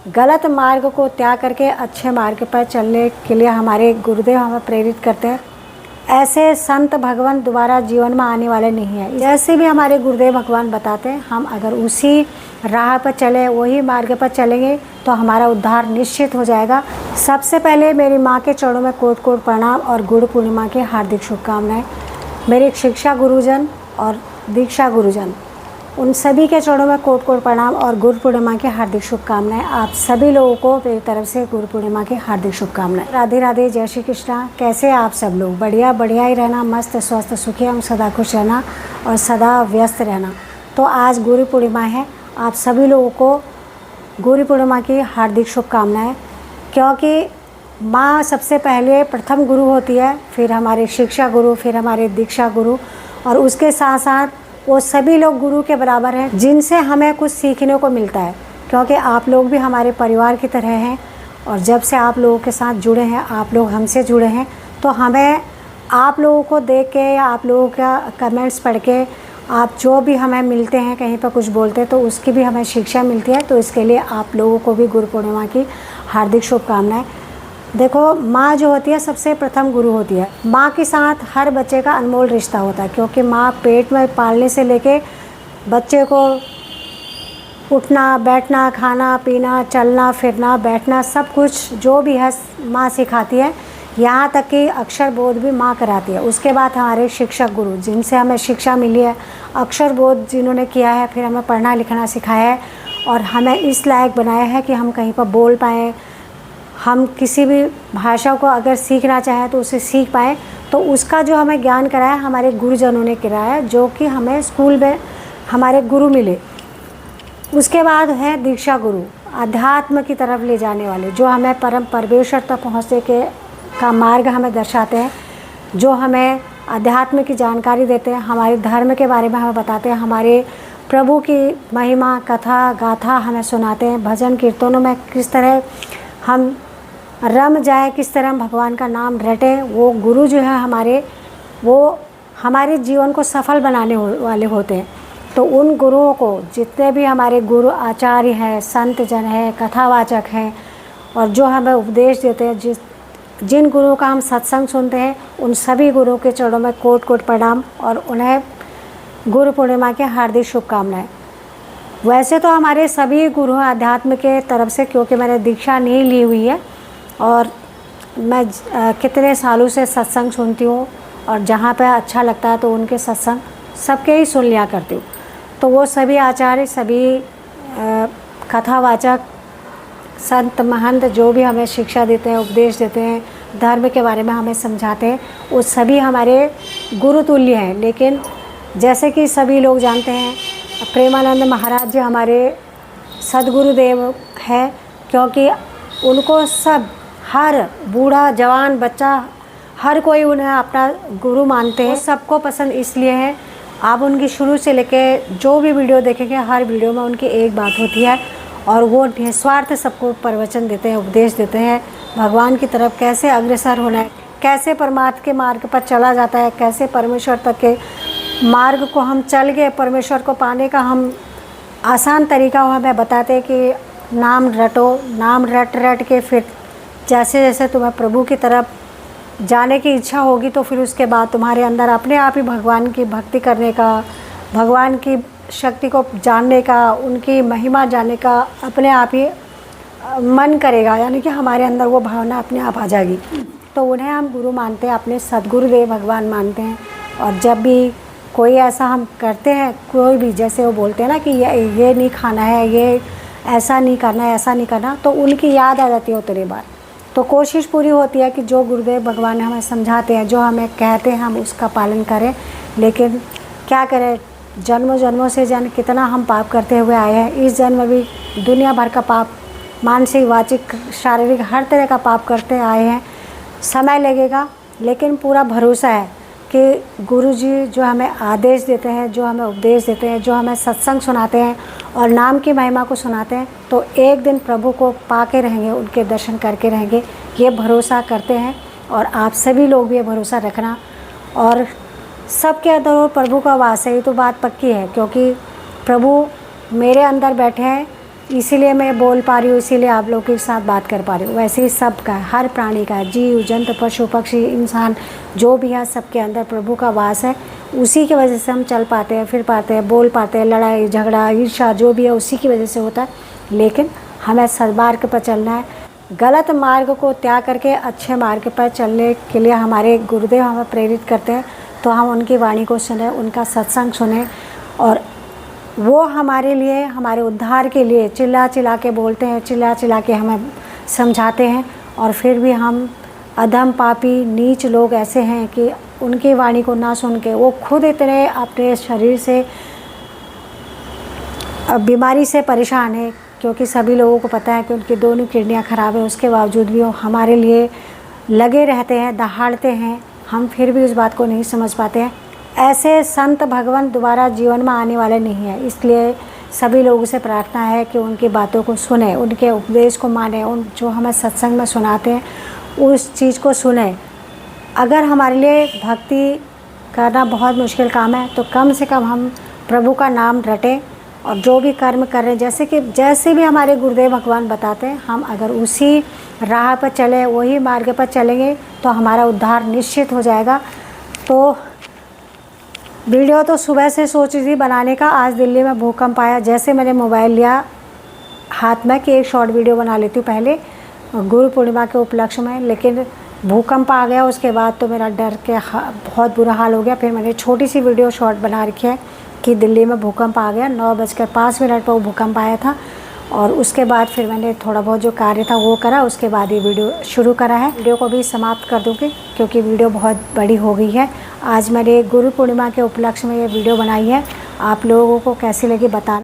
गलत मार्ग को त्याग करके अच्छे मार्ग पर चलने के लिए हमारे गुरुदेव हमें प्रेरित करते हैं। ऐसे संत भगवान दोबारा जीवन में आने वाले नहीं हैं। जैसे भी हमारे गुरुदेव भगवान बताते हैं, हम अगर उसी राह पर चले, वही मार्ग पर चलेंगे तो हमारा उद्धार निश्चित हो जाएगा। सबसे पहले मेरी माँ के चरणों में कोट कोट प्रणाम और गुरु पूर्णिमा की हार्दिक शुभकामनाएं। मेरे शिक्षा गुरुजन और दीक्षा गुरुजन, उन सभी के चरणों में कोट कोट प्रणाम और गुरु पूर्णिमा की हार्दिक शुभकामनाएं। आप सभी लोगों को मेरी तरफ से गुरु पूर्णिमा की हार्दिक शुभकामनाएं। राधे राधे, जय श्री कृष्णा। कैसे आप सब लोग? बढ़िया बढ़िया ही रहना, मस्त स्वस्थ सुखी एवं सदा खुश रहना और सदा व्यस्त रहना। तो आज गुरु पूर्णिमा है, आप सभी लोगों को गुरु पूर्णिमा की हार्दिक शुभकामनाएं। क्योंकि माँ सबसे पहले प्रथम गुरु होती है, फिर हमारे शिक्षा गुरु, फिर हमारे दीक्षा गुरु, और उसके साथ साथ वो सभी लोग गुरु के बराबर हैं जिनसे हमें कुछ सीखने को मिलता है। क्योंकि आप लोग भी हमारे परिवार की तरह हैं और जब से आप लोगों के साथ जुड़े हैं, आप लोग हमसे जुड़े हैं, तो हमें आप लोगों को देख के या आप लोगों का कमेंट्स पढ़ के, आप जो भी हमें मिलते हैं, कहीं पर कुछ बोलते हैं तो उसकी भी हमें शिक्षा मिलती है। तो इसके लिए आप लोगों को भी गुरु पूर्णिमा की हार्दिक शुभकामनाएं। देखो, माँ जो होती है सबसे प्रथम गुरु होती है। माँ के साथ हर बच्चे का अनमोल रिश्ता होता है, क्योंकि माँ पेट में पालने से लेके बच्चे को उठना बैठना, खाना पीना, चलना फिरना, बैठना, सब कुछ जो भी है माँ सिखाती है। यहाँ तक कि अक्षर बोध भी माँ कराती है। उसके बाद हमारे शिक्षक गुरु, जिनसे हमें शिक्षा मिली है, अक्षर बोध जिन्होंने किया है, फिर हमें पढ़ना लिखना सिखाया है और हमें इस लायक बनाया है कि हम कहीं पर बोल पाएँ, हम किसी भी भाषा को अगर सीखना चाहें तो उसे सीख पाएँ। तो उसका जो हमें ज्ञान कराया हमारे गुरुजनों ने कराया, जो कि हमें स्कूल में हमारे गुरु मिले। उसके बाद है दीक्षा गुरु, अध्यात्म की तरफ ले जाने वाले, जो हमें परम परमेश्वर तक पहुँचने का मार्ग हमें दर्शाते हैं, जो हमें अध्यात्म की जानकारी देते हैं, हमारे धर्म के बारे में हमें बताते हैं, हमारे प्रभु की महिमा कथा गाथा हमें सुनाते हैं। भजन कीर्तनों में किस तरह हम रम जाए, किस तरह हम भगवान का नाम रटें, वो गुरु जो है हमारे, वो हमारे जीवन को सफल बनाने वाले होते हैं। तो उन गुरुओं को, जितने भी हमारे गुरु आचार्य हैं, संत जन हैं, कथावाचक हैं और जो हमें उपदेश देते हैं, जिन गुरुओं का हम सत्संग सुनते हैं, उन सभी गुरुओं के चरणों में कोट कोट प्रणाम और उन्हें गुरु पूर्णिमा की हार्दिक शुभकामनाएं। वैसे तो हमारे सभी गुरु अध्यात्म के तरफ से, क्योंकि मैंने दीक्षा नहीं ली हुई है और मैं कितने सालों से सत्संग सुनती हूँ और जहाँ पे अच्छा लगता है तो उनके सत्संग सबके ही सुन लिया करती हूँ। तो वो सभी आचार्य, सभी कथावाचक, संत महंत जो भी हमें शिक्षा देते हैं, उपदेश देते हैं, धर्म के बारे में हमें समझाते हैं, वो सभी हमारे गुरु तुल्य हैं। लेकिन जैसे कि सभी लोग जानते हैं, प्रेमानंद महाराज जी हमारे सदगुरुदेव हैं, क्योंकि उनको सब, हर बूढ़ा जवान बच्चा, हर कोई उन्हें अपना गुरु मानते हैं। सबको पसंद इसलिए है, आप उनकी शुरू से लेके जो भी वीडियो देखेंगे, हर वीडियो में उनकी एक बात होती है और वो निस्वार्थ सबको प्रवचन देते हैं, उपदेश देते हैं, भगवान की तरफ कैसे अग्रसर होना है, कैसे परमात्मा के मार्ग पर चला जाता है, कैसे परमेश्वर तक के मार्ग को हम चल गए, परमेश्वर को पाने का हम आसान तरीका हमें बताते हैं कि नाम रटो, नाम रट रट के फिर जैसे जैसे तुम्हें प्रभु की तरफ जाने की इच्छा होगी तो फिर उसके बाद तुम्हारे अंदर अपने आप ही भगवान की भक्ति करने का, भगवान की शक्ति को जानने का, उनकी महिमा जानने का अपने आप ही मन करेगा, यानी कि हमारे अंदर वो भावना अपने आप आ जाएगी। तो उन्हें हम गुरु मानते हैं, अपने सदगुरुदेव भगवान मानते हैं। और जब भी कोई ऐसा हम करते हैं, कोई भी, जैसे वो बोलते हैं ना कि ये नहीं खाना है, ये ऐसा नहीं करना है, ऐसा नहीं करना, तो उनकी याद आ जाती है उतनी बार। तो कोशिश पूरी होती है कि जो गुरुदेव भगवान हमें समझाते हैं, जो हमें कहते हैं, हम उसका पालन करें। लेकिन क्या करें, जन्मों जन्मों से कितना हम पाप करते हुए आए हैं। इस जन्म में भी दुनिया भर का पाप, मानसिक, वाचिक, शारीरिक, हर तरह का पाप करते आए हैं। समय लगेगा, लेकिन पूरा भरोसा है कि गुरुजी जो हमें आदेश देते हैं, जो हमें उपदेश देते हैं, जो हमें सत्संग सुनाते हैं और नाम की महिमा को सुनाते हैं, तो एक दिन प्रभु को पाके रहेंगे, उनके दर्शन करके रहेंगे, ये भरोसा करते हैं। और आप सभी लोग भी ये भरोसा रखना। और सबके अंदर प्रभु का वास है, ये तो बात पक्की है, क्योंकि प्रभु मेरे अंदर बैठे हैं, इसीलिए मैं बोल पा रही हूँ, इसीलिए आप लोगों के साथ बात कर पा रही हूँ। वैसे ही सबका, हर प्राणी का, जीव जंतु पशु पक्षी इंसान जो भी है, सबके अंदर प्रभु का वास है। उसी की वजह से हम चल पाते हैं, फिर पाते हैं, बोल पाते हैं। लड़ाई झगड़ा ईर्ष्या जो भी है उसी की वजह से होता है। लेकिन हमें सद्मार्ग पर चलना है। गलत मार्ग को त्याग करके अच्छे मार्ग पर चलने के लिए हमारे गुरुदेव हमें प्रेरित करते हैं। तो हम उनकी वाणी को सुने, उनका सत्संग सुने, और वो हमारे लिए, हमारे उद्धार के लिए चिल्ला चिल्ला के बोलते हैं, चिल्ला चिल्ला के हमें समझाते हैं। और फिर भी हम अधम पापी नीच लोग ऐसे हैं कि उनकी वाणी को ना सुन के वो खुद इतने अपने शरीर से बीमारी से परेशान है, क्योंकि सभी लोगों को पता है कि उनकी दोनों किडनियाँ ख़राब है। उसके बावजूद भी वो हमारे लिए लगे रहते हैं, दहाड़ते हैं। हम फिर भी उस बात को नहीं समझ पाते हैं। ऐसे संत भगवान दोबारा जीवन में आने वाले नहीं हैं। इसलिए सभी लोगों से प्रार्थना है कि उनकी बातों को सुने, उनके उपदेश को माने, उन जो हमें सत्संग में सुनाते हैं उस चीज़ को सुने। अगर हमारे लिए भक्ति करना बहुत मुश्किल काम है तो कम से कम हम प्रभु का नाम रटें, और जो भी कर्म कर रहे हैं, जैसे भी हमारे गुरुदेव भगवान बताते हैं, हम अगर उसी राह पर चलें, वही मार्ग पर चलेंगे तो हमारा उद्धार निश्चित हो जाएगा। तो वीडियो तो सुबह से सोच रही थी बनाने का। आज दिल्ली में भूकंप आया, जैसे मैंने मोबाइल लिया हाथ में कि एक शॉर्ट वीडियो बना लेती हूँ पहले गुरु पूर्णिमा के उपलक्ष्य में, लेकिन भूकंप आ गया। उसके बाद तो मेरा डर के बहुत बुरा हाल हो गया। फिर मैंने छोटी सी वीडियो शॉर्ट बना रखी है कि दिल्ली में भूकंप आ गया। 9:05 पर वो भूकंप आया था, और उसके बाद फिर मैंने थोड़ा बहुत जो कार्य था वो करा। उसके बाद ये वीडियो शुरू करा है। वीडियो को भी समाप्त कर दूँगी क्योंकि वीडियो बहुत बड़ी हो गई है। आज मैंने गुरु पूर्णिमा के उपलक्ष्य में ये वीडियो बनाई है। आप लोगों को कैसी लगी बता